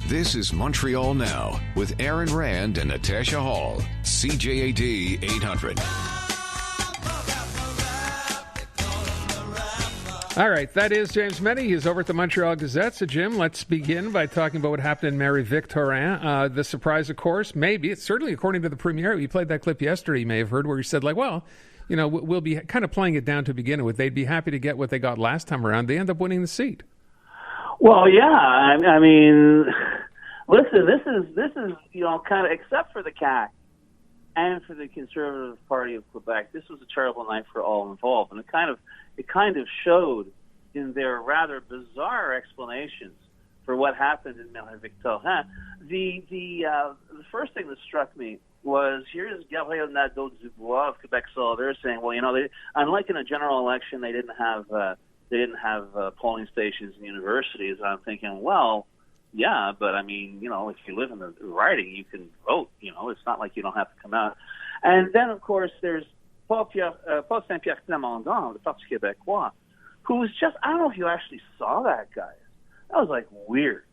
This is Montreal Now with Aaron Rand and Natasha Hall. CJAD 800. All right, that is James MENNIE. He's over at the Montreal Gazette. So, Jim, let's begin by talking about what happened in Marie-Victorin. The surprise, of course, maybe, it's certainly according to the premier. You played that clip yesterday, you may have heard, where he said, like, well, you know, we'll be kind of playing it down to begin with. They'd be happy to get what they got last time around. They end up winning the seat. Well, yeah, I mean, listen, this is you know, kind of, except for the CAQ and for the Conservative Party of Quebec, this was a terrible night for all involved, and it kind of showed in their rather bizarre explanations for what happened in Marie-Victorin. The first thing that struck me was, here's Gabriel Nadeau-Dubois of Quebec Solidaire saying, well, you know, unlike in a general election, they didn't have polling stations in universities. And I'm thinking, well, yeah, but I mean, you know, if you live in the riding, you can vote. You know, it's not like you don't have to come out. And then, of course, there's Paul Saint-Pierre Plamondon, the Parti Québécois, who's just, I don't know if you actually saw that, guys. That was, like, weird.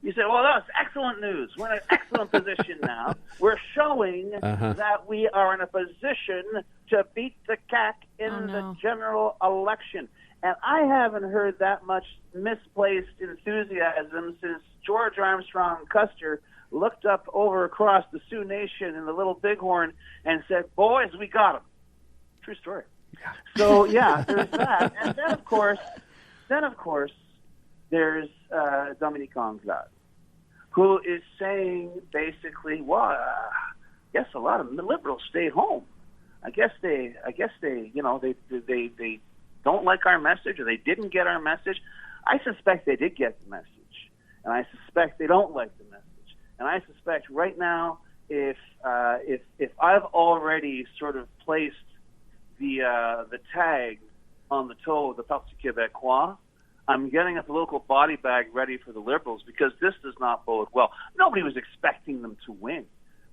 You said, well, that's excellent news. We're in an excellent position now. We're showing that we are in a position to beat the CAQ in the general election. And I haven't heard that much misplaced enthusiasm since George Armstrong Custer looked up over across the Sioux Nation in the Little Bighorn and said, boys, we got him. True story. Yeah. So, yeah, there's that. And then, of course, there's Dominique Anglade, who is saying basically, well, I guess a lot of the Liberals stay home. I guess they, you know, they don't like our message, or they didn't get our message. I suspect they did get the message, and I suspect they don't like the message. And I suspect right now, if I've already sort of placed the tag on the toe of the Parti Québécois, I'm getting a political body bag ready for the Liberals, because this does not bode well. Nobody was expecting them to win,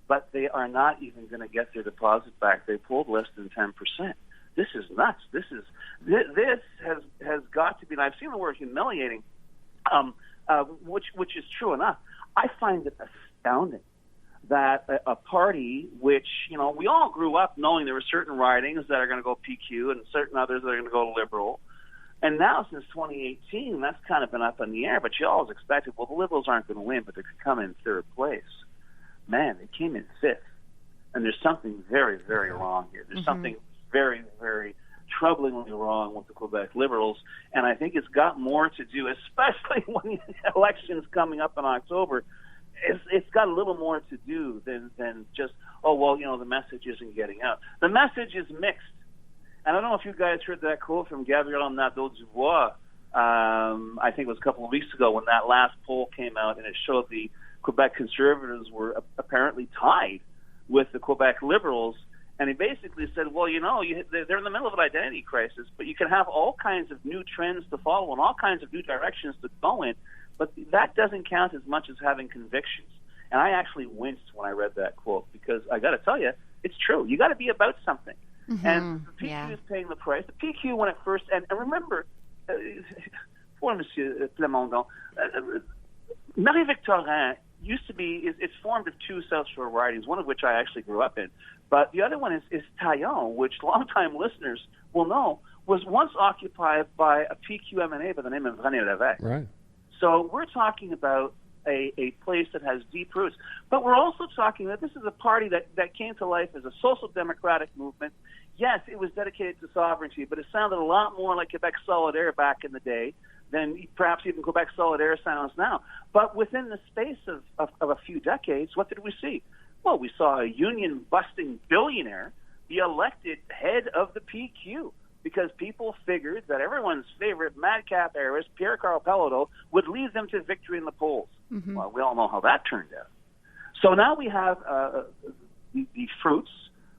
but they are not even going to get their deposit back. They pulled less than 10%. This is nuts. This has got to be, and I've seen the word humiliating, which is true enough. I find it astounding that a party which, you know, we all grew up knowing there were certain ridings that are going to go PQ and certain others that are going to go Liberal. And now, since 2018, that's kind of been up in the air, but you always expected, well, the Liberals aren't going to win, but they could come in third place. Man, they came in fifth. And there's something very, very wrong here. There's something very, very troublingly wrong with the Quebec Liberals, and I think it's got more to do, especially when the election's coming up in October, it's got a little more to do than just, oh, well, you know, the message isn't getting out. The message is mixed. And I don't know if you guys heard that quote from Gabriel Nadeau-Dubois, I think it was a couple of weeks ago, when that last poll came out and it showed the Quebec Conservatives were apparently tied with the Quebec Liberals. And he basically said, well, you know, they're in the middle of an identity crisis, but you can have all kinds of new trends to follow and all kinds of new directions to go in, but that doesn't count as much as having convictions. And I actually winced when I read that quote, because I got to tell you, it's true. You got to be about something. And the PQ is paying the price. The PQ, when it first, and remember, for Monsieur Plamondon, Marie-Victorin used to be, it's formed of two South Shore ridings, one of which I actually grew up in. But the other one is Taillon, which longtime listeners will know was once occupied by a PQ MNA by the name of René Lévesque. Right. So we're talking about a place that has deep roots. But we're also talking that this is a party that came to life as a social democratic movement. Yes, it was dedicated to sovereignty, but it sounded a lot more like Quebec Solidaire back in the day than perhaps even Quebec Solidaire sounds now. But within the space of a few decades, what did we see? Well, we saw a union-busting billionaire be elected head of the PQ because people figured that everyone's favorite madcap heiress, Pierre-Carl Pelletot, would lead them to victory in the polls. Well, we all know how that turned out. So now we have the fruits,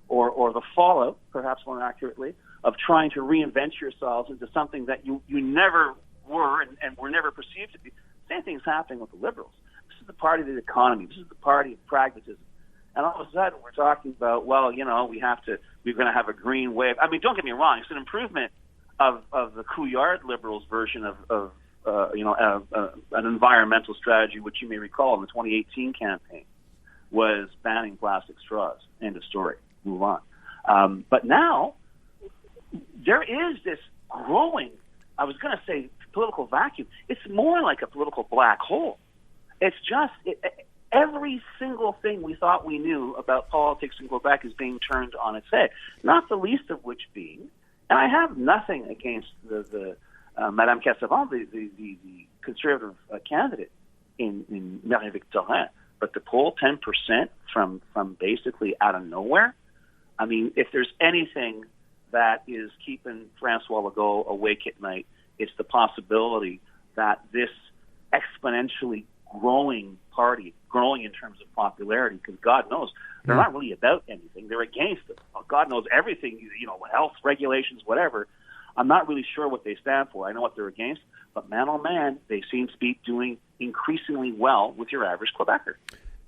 or the fallout, perhaps more accurately, of trying to reinvent yourselves into something that you never were and were never perceived to be. Same thing's happening with the Liberals. This is the party of the economy. This is the party of pragmatism. And all of a sudden, we're talking about, well, you know, we're going to have a green wave. I mean, don't get me wrong. It's an improvement of the Couillard Liberals version of an environmental strategy, which you may recall in the 2018 campaign, was banning plastic straws. End of story. Move on. But now there is this growing, I was going to say political vacuum. It's more like a political black hole. It's just every single thing we thought we knew about politics in Quebec is being turned on its head, not the least of which being, and I have nothing against the Madame Cassavant, the conservative candidate in MENNIE, but to poll 10% from basically out of nowhere, I mean, if there's anything that is keeping François Legault awake at night, it's the possibility that this exponentially growing party, growing in terms of popularity, because God knows they're not really about anything. They're against it. God knows everything, health regulations, whatever. I'm not really sure what they stand for. I know what they're against, but man, oh man, they seem to be doing increasingly well with your average Quebecer.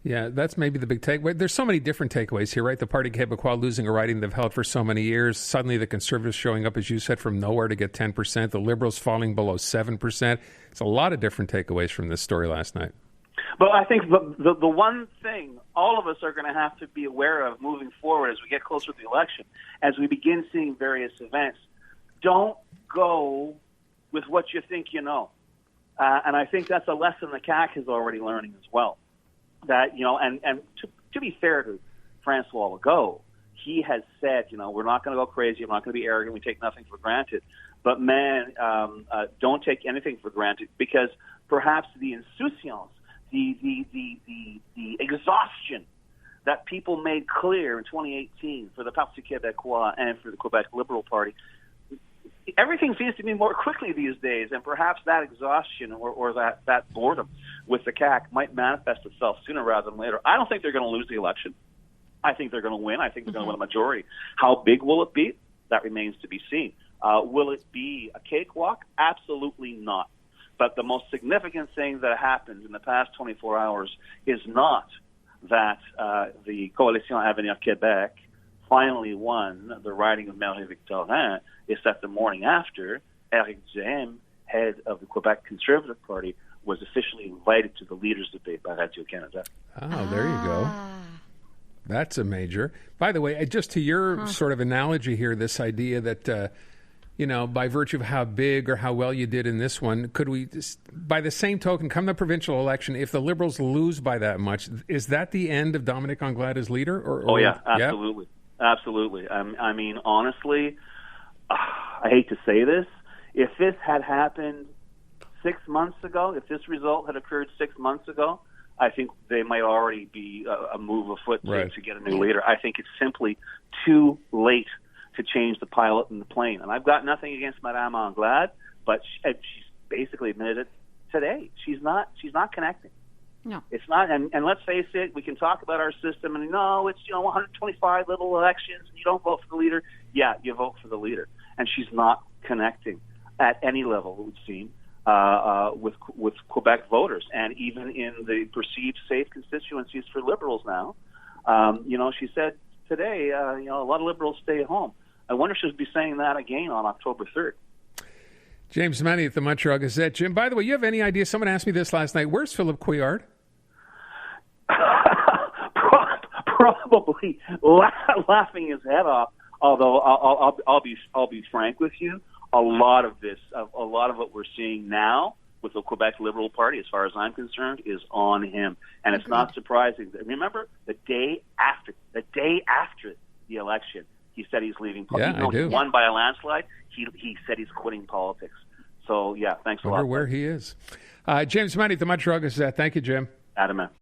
Yeah, that's maybe the big takeaway. There's so many different takeaways here, right? The Parti Québécois losing a riding they've held for so many years. Suddenly the Conservatives showing up, as you said, from nowhere to get 10%. The Liberals falling below 7%. It's a lot of different takeaways from this story last night. But I think the one thing all of us are going to have to be aware of moving forward as we get closer to the election, as we begin seeing various events, don't go with what you think you know. And I think that's a lesson the CAQ is already learning as well. That, and to be fair to François Legault, he has said, we're not going to go crazy, we're not going to be arrogant, we take nothing for granted. But man, don't take anything for granted, because perhaps the insouciance, the exhaustion that people made clear in 2018 for the Parti Québécois and for the Quebec Liberal Party, everything seems to be more quickly these days, and perhaps that exhaustion or that boredom with the CAQ might manifest itself sooner rather than later. I don't think they're going to lose the election. I think they're going to win. I think they're going to win a majority. How big will it be? That remains to be seen. Will it be a cakewalk? Absolutely not. But the most significant thing that happened in the past 24 hours is not that the Coalition Avenir Québec finally won the riding of Marie-Victorin. It's that the morning after, Éric Duhaime, head of the Quebec Conservative Party, was officially invited to the leaders' debate by Radio-Canada. Oh, there you go. That's a major. By the way, just to your sort of analogy here, this idea that, by virtue of how big or how well you did in this one, could we, by the same token, come the provincial election, if the Liberals lose by that much, is that the end of Dominic Anglade as leader? Absolutely. Yeah? Absolutely. I mean, honestly, I hate to say this, if this had happened 6 months ago, if this result had occurred 6 months ago, I think they might already be a move afoot to get a new leader. I think it's simply too late to change the pilot and the plane. And I've got nothing against Madame Anglade, but she's basically admitted it today. She's not connecting. No, it's not. And let's face it, we can talk about our system and it's 125 little elections and you don't vote for the leader. Yeah, you vote for the leader, and she's not connecting at any level, it would seem, with Quebec voters, and even in the perceived safe constituencies for Liberals now. She said today, a lot of Liberals stay at home. I wonder if she'll be saying that again on October 3rd. James MENNIE at the Montreal Gazette. Jim, by the way, you have any idea? Someone asked me this last night. Where's Philip Couillard? Probably laughing his head off. Although I'll be frank with you, a lot of what we're seeing now with the Quebec Liberal Party, as far as I'm concerned, is on him, and it's not surprising. Remember the day after the election, he said he's leaving politics. Yeah, I do. He won by a landslide. He said he's quitting politics. So yeah, thanks a lot. I wonder where he is. James MENNIE at the Montreal Gazette. Thank you, Jim. Adam.